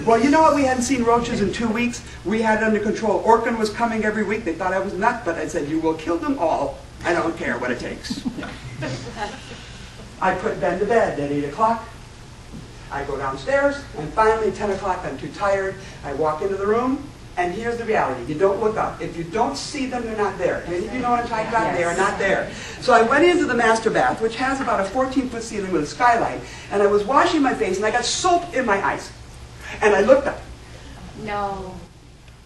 Well, you know what? We hadn't seen roaches in 2 weeks. We had it under control. Orkin was coming every week. They thought I was nuts, but I said, you will kill them all. I don't care what it takes. I put Ben to bed at 8 o'clock. I go downstairs, and finally, 10 o'clock, I'm too tired. I walk into the room, and here's the reality. You don't look up. If you don't see them, they're not there. And if you know what I'm talking about, they are not there. So I went into the master bath, which has about a 14-foot ceiling with a skylight, and I was washing my face, and I got soap in my eyes. And I looked up. No.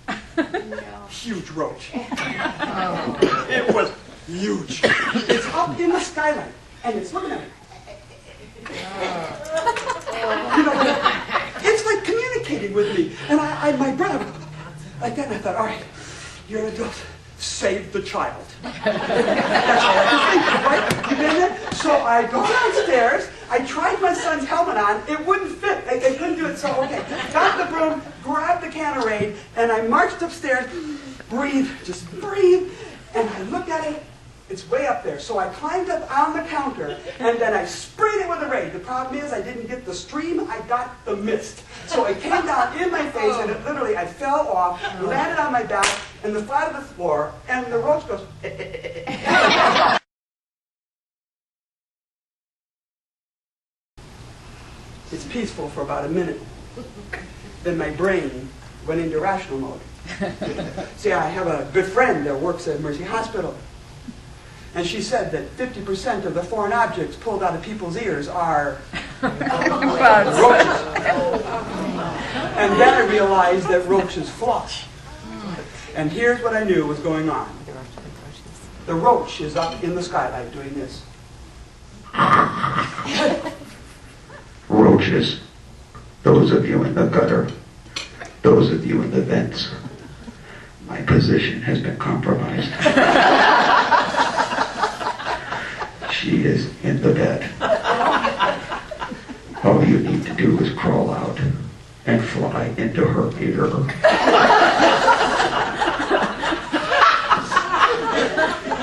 No. Huge roach. It was huge. It's up in the skylight, and it's looking at me. You know, it's like communicating with me. And my breath, like that, and I thought, all right, you're an adult. Save the child. That's all I can think of, right? You been there? So I go downstairs. I tried my son's helmet on. It wouldn't fit. I couldn't do it. So, okay, got the broom, grabbed the can of Raid, and I marched upstairs. Breathe, just breathe. And I look at it. It's way up there. So I climbed up on the counter, and then I sprayed it with a Raid. The problem is I didn't get the stream, I got the mist. So it came down in my face, and it literally, I fell off, landed on my back, and the flat of the floor, and the roach goes, It's peaceful for about a minute. Then my brain went into rational mode. See, I have a good friend that works at Mercy Hospital. And she said that 50% of the foreign objects pulled out of people's ears are roaches. And then I realized that roaches floss. And here's what I knew was going on. The roach is up in the skylight doing this. Roaches. Those of you in the gutter. Those of you in the vents. My position has been compromised. She is in the bed. All you need to do is crawl out and fly into her ear.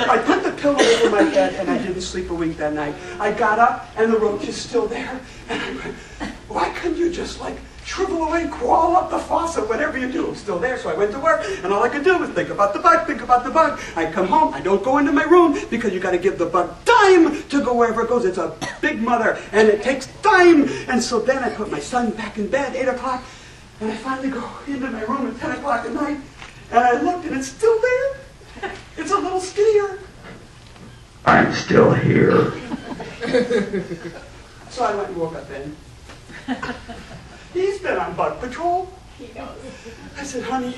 I put the pillow over my head and I didn't sleep a wink that night. I got up and the roach is still there. And I went, why couldn't you just like shrivel away, crawl up the faucet, whatever you do? It's still there. So I went to work and all I could do was think about the bug, think about the bug. I come home, I don't go into my room because you got to give the bug time to go wherever it goes. It's a big mother and it takes time. And so then I put my son back in bed, 8 o'clock, and I finally go into my room at 10 o'clock at night and I looked and it's still there. It's a little skinnier. I'm still here. So I went and woke up Ben. He's been on bug patrol. He knows. I said, honey,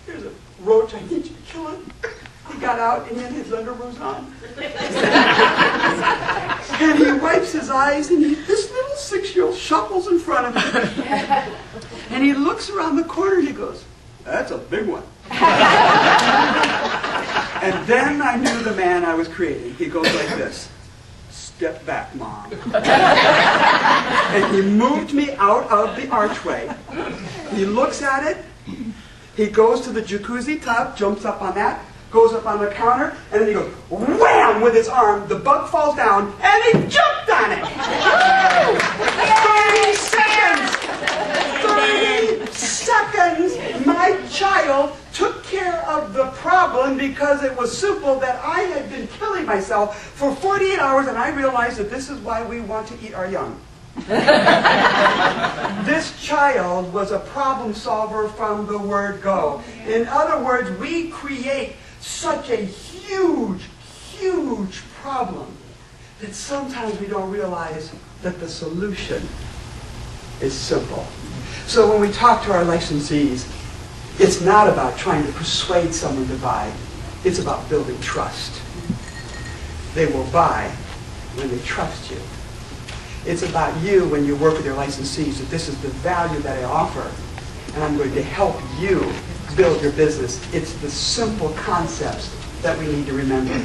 here's a roach. I need you to kill it. He got out and he had his underoos on. And he wipes his eyes and this little 6-year-old shuffles in front of him. And he looks around the corner and he goes, that's a big one. And then I knew the man I was creating. He goes like this. Step back, Mom. And he moved me out of the archway. He looks at it. He goes to the jacuzzi tub, jumps up on that, goes up on the counter, and then he goes wham with his arm. The bug falls down, and he jumped on it. 30 seconds. 30 seconds. My child took care of the problem because it was simple that I had been killing myself for 48 hours and I realized that this is why we want to eat our young. This child was a problem solver from the word go. In other words, we create such a huge, huge problem that sometimes we don't realize that the solution is simple. So when we talk to our licensees, it's not about trying to persuade someone to buy. It's about building trust. They will buy when they trust you. It's about you when you work with your licensees, that this is the value that I offer, and I'm going to help you build your business. It's the simple concepts that we need to remember.